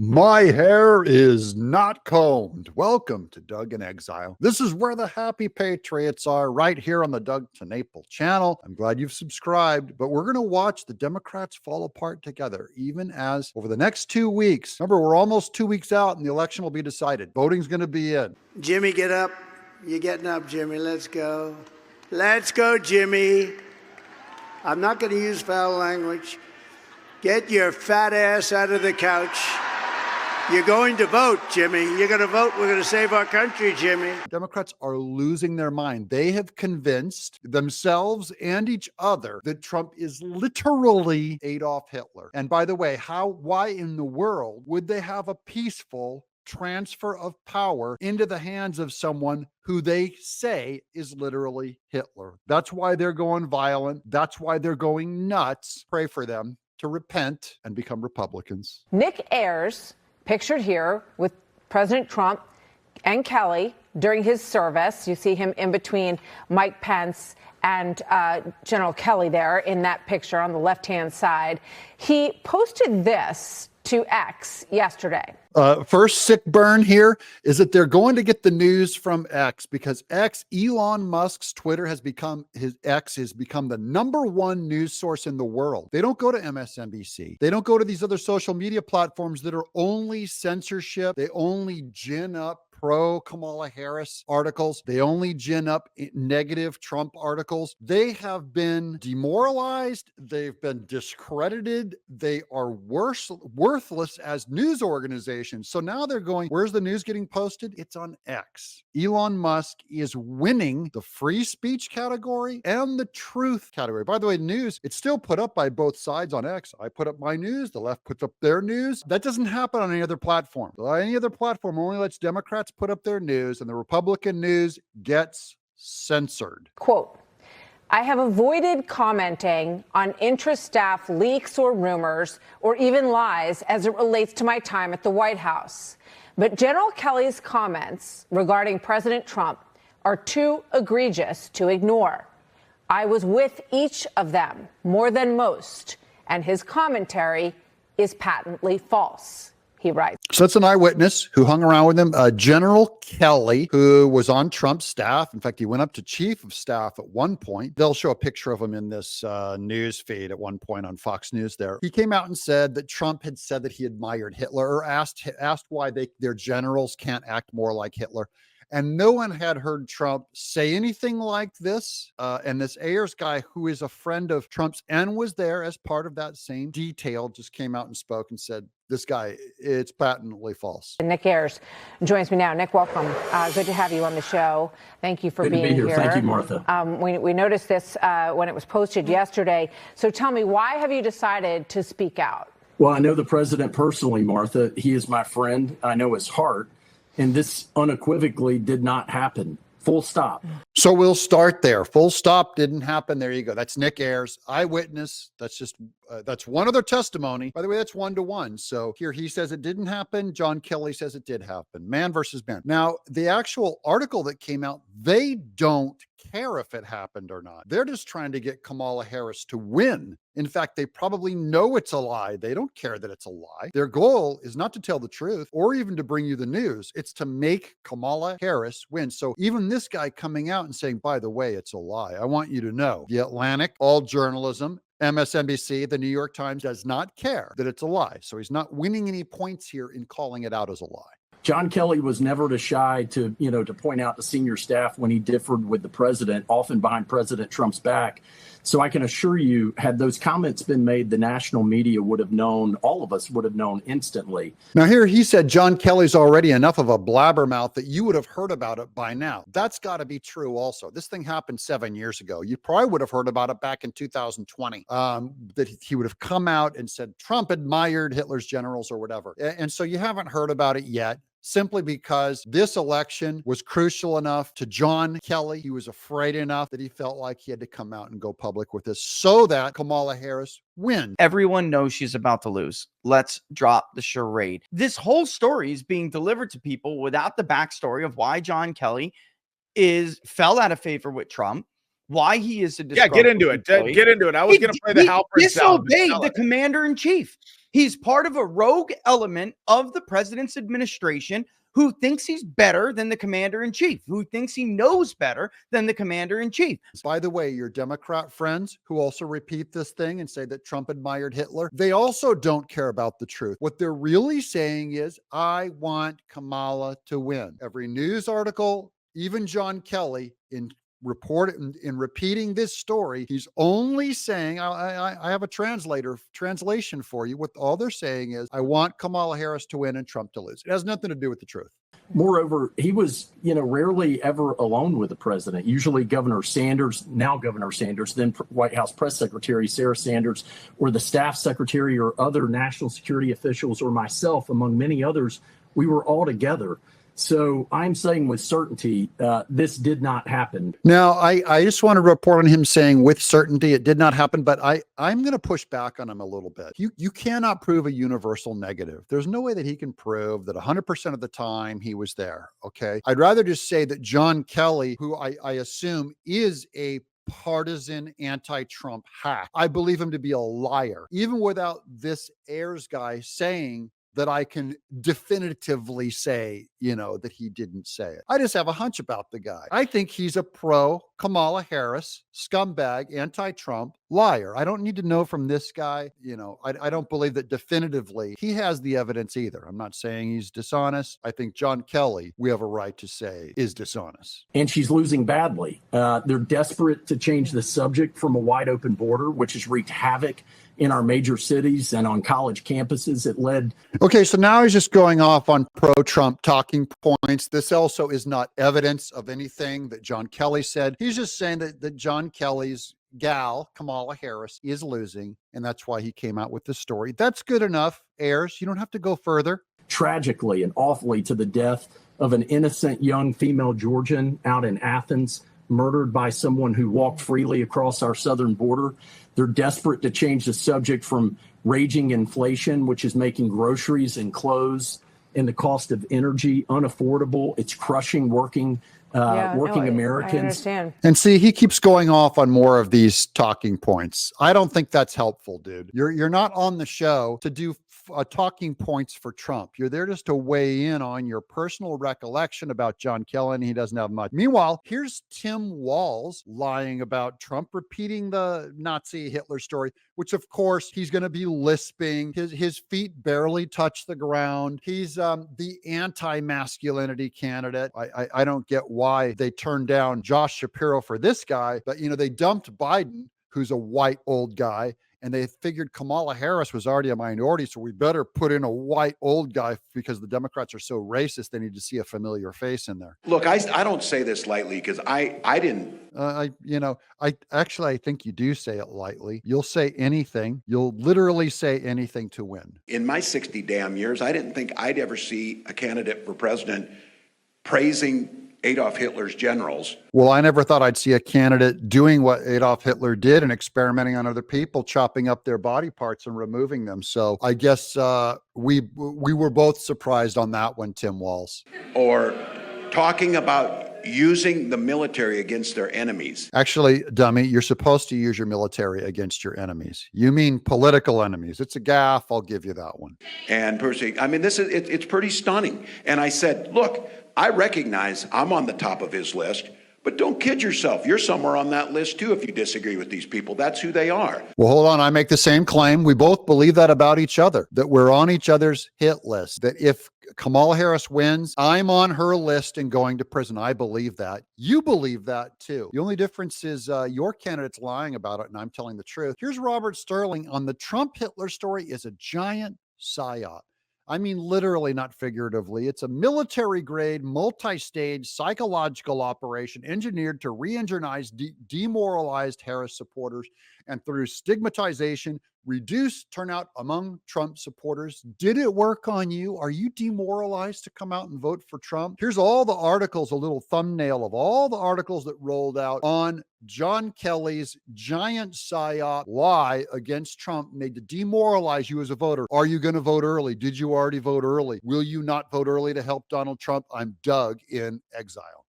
My hair is not combed. Welcome to Doug in Exile. This is where the happy patriots are, right here on the Doug to Naples channel. I'm glad you've subscribed, but we're going to watch the Democrats fall apart together, even as over the next 2 weeks. Remember, we're almost 2 weeks out and the election will be decided. Voting's going to be in. Jimmy, get up. You're getting up, Jimmy. Let's go. Let's go, Jimmy. I'm not going to use foul language. Get your fat ass out of the couch. You're going to vote, Jimmy. You're going to vote. We're going to save our country, Jimmy. Democrats are losing their mind. They have convinced themselves and each other that Trump is literally Adolf Hitler. And by the way, why in the world would they have a peaceful transfer of power into the hands of someone who they say is literally Hitler? That's why they're going violent. That's why they're going nuts. Pray for them to repent and become Republicans. Nick Ayers, pictured here with President Trump and Kelly during his service. You see him in between Mike Pence and General Kelly there in that picture on the left-hand side. He posted this to X yesterday. First sick burn here is that they're going to get the news from X, because Elon Musk's Twitter has become the #1 news source in the world. They don't go to MSNBC. They don't go to these other social media platforms that are only censorship. They only gin up pro Kamala Harris articles. They only gin up negative Trump articles. They have been demoralized. They've been discredited. They are worthless as news organizations. So now they're going, where's the news getting posted? It's on X. Elon Musk is winning the free speech category and the truth category. By the way, news, it's still put up by both sides on X. I put up my news. The left puts up their news. That doesn't happen on any other platform. Any other platform only lets Democrats put up their news, and the Republican news gets censored. Quote, I have avoided commenting on intra-staff leaks or rumors or even lies as it relates to my time at the White House. But General Kelly's comments regarding President Trump are too egregious to ignore. I was with each of them more than most, and his commentary is patently false, he writes. So that's an eyewitness who hung around with him. General Kelly, who was on Trump's staff. In fact, he went up to chief of staff at one point. They'll show a picture of him in this news feed at one point on Fox News there. He came out and said that Trump had said that he admired Hitler, or asked why their generals can't act more like Hitler. And no one had heard Trump say anything like this. And this Ayers guy, who is a friend of Trump's and was there as part of that same detail, just came out and spoke and said, this guy, it's patently false. Nick Ayers joins me now. Nick, welcome. Good to have you on the show. Thank you for being here. Thank you, Martha. We noticed this when it was posted yesterday. So tell me, why have you decided to speak out? Well, I know the president personally, Martha. He is my friend. I know his heart. And this unequivocally did not happen. Full stop. So we'll start there. Full stop didn't happen. There you go. That's Nick Ayers, eyewitness. That's one other testimony. By the way, that's 1-to-1. So here he says it didn't happen. John Kelly says it did happen. Man versus man. Now, the actual article that came out, they don't care if it happened or not. They're just trying to get Kamala Harris to win. In fact, they probably know it's a lie. They don't care that it's a lie. Their goal is not to tell the truth or even to bring you the news. It's to make Kamala Harris win. So even this guy coming out and saying, by the way, it's a lie. I want you to know the Atlantic, all journalism, MSNBC, the New York Times does not care that it's a lie. So he's not winning any points here in calling it out as a lie. John Kelly was never shy to point out to senior staff when he differed with the president, often behind President Trump's back. So I can assure you, had those comments been made, the national media would have known, all of us would have known instantly. Now here he said John Kelly's already enough of a blabbermouth that you would have heard about it by now. That's got to be true also. This thing happened 7 years ago. You probably would have heard about it back in 2020, that he would have come out and said Trump admired Hitler's generals or whatever. And so you haven't heard about it yet. Simply because this election was crucial enough to John Kelly. He was afraid enough that he felt like he had to come out and go public with this so that Kamala Harris wins. Everyone knows she's about to lose. Let's drop the charade. This whole story is being delivered to people without the backstory of why John Kelly fell out of favor with Trump, why he is a get into it. Get into it. I was going to play the helper. Disobeyed the commander in chief. He's part of a rogue element of the president's administration who thinks he's better than the commander-in-chief, who thinks he knows better than the commander-in-chief. By the way, your Democrat friends who also repeat this thing and say that Trump admired Hitler, they also don't care about the truth. What they're really saying is, I want Kamala to win. Every news article, even John Kelly, in repeating this story, he's only saying, I have a translation for you. What all they're saying is, I want Kamala Harris to win and Trump to lose. It has nothing to do with the truth. Moreover, he was, rarely ever alone with the president. Usually Governor Sanders, now Governor Sanders, then White House Press Secretary Sarah Sanders, or the staff secretary or other national security officials, or myself, among many others, we were all together. So I'm saying with certainty, this did not happen. Now, I just want to report on him saying with certainty it did not happen, but I'm going to push back on him a little bit. You cannot prove a universal negative. There's no way that he can prove that 100% of the time he was there, okay? I'd rather just say that John Kelly, who I assume is a partisan anti-Trump hack, I believe him to be a liar, even without this Ayers guy saying that I can definitively say, that he didn't say it. I just have a hunch about the guy. I think he's a pro Kamala Harris, scumbag, anti-Trump, liar. I don't need to know from this guy. I don't believe that definitively he has the evidence either. I'm not saying he's dishonest. I think John Kelly, we have a right to say, is dishonest. And she's losing badly. They're desperate to change the subject from a wide open border, which has wreaked havoc in our major cities and on college campuses. It led. Okay, so now he's just going off on pro-Trump talking points. This also is not evidence of anything that John Kelly said. He's just saying that John Kelly's gal, Kamala Harris, is losing, and that's why he came out with this story. That's good enough, Ayers. You don't have to go further. Tragically and awfully to the death of an innocent young female Georgian out in Athens, murdered by someone who walked freely across our southern border. They're desperate to change the subject from raging inflation, which is making groceries and clothes and the cost of energy unaffordable. It's crushing working Americans. I understand. And see, he keeps going off on more of these talking points. I don't think that's helpful, dude. You're not on the show to do talking points for Trump. You're there just to weigh in on your personal recollection about John Kelly, and he doesn't have much. Meanwhile, here's Tim Walz lying about Trump, repeating the Nazi Hitler story, which of course he's going to be lisping. His feet barely touch the ground. He's the anti-masculinity candidate. I don't get why they turned down Josh Shapiro for this guy, but they dumped Biden, who's a white old guy, and they figured Kamala Harris was already a minority, so we better put in a white old guy because the Democrats are so racist. They need to see a familiar face in there. Look, I don't say this lightly because I didn't. I think you do say it lightly. You'll say anything. You'll literally say anything to win. In my 60 damn years, I didn't think I'd ever see a candidate for president praising Adolf Hitler's generals. Well, I never thought I'd see a candidate doing what Adolf Hitler did and experimenting on other people, chopping up their body parts and removing them. So I guess we were both surprised on that one, Tim Walz. Or talking about using the military against their enemies. Actually, dummy, you're supposed to use your military against your enemies. You mean political enemies. It's a gaffe. I'll give you that one. And I mean, it's pretty stunning. And I said, look, I recognize I'm on the top of his list, but don't kid yourself. You're somewhere on that list too if you disagree with these people. That's who they are. Well, hold on. I make the same claim. We both believe that about each other, that we're on each other's hit list, that if Kamala Harris wins, I'm on her list and going to prison. I believe that. You believe that too. The only difference is your candidate's lying about it and I'm telling the truth. Here's Robert Sterling on the Trump Hitler story is a giant psyop. I mean, literally, not figuratively. It's a military-grade, multi-stage psychological operation engineered to re-energize demoralized Harris supporters and through stigmatization, reduce turnout among Trump supporters. Did it work on you? Are you demoralized to come out and vote for Trump? Here's all the articles, a little thumbnail of all the articles that rolled out on John Kelly's giant psyop lie against Trump made to demoralize you as a voter. Are you going to vote early? Did you already vote early? Will you not vote early to help Donald Trump? I'm Doug in exile.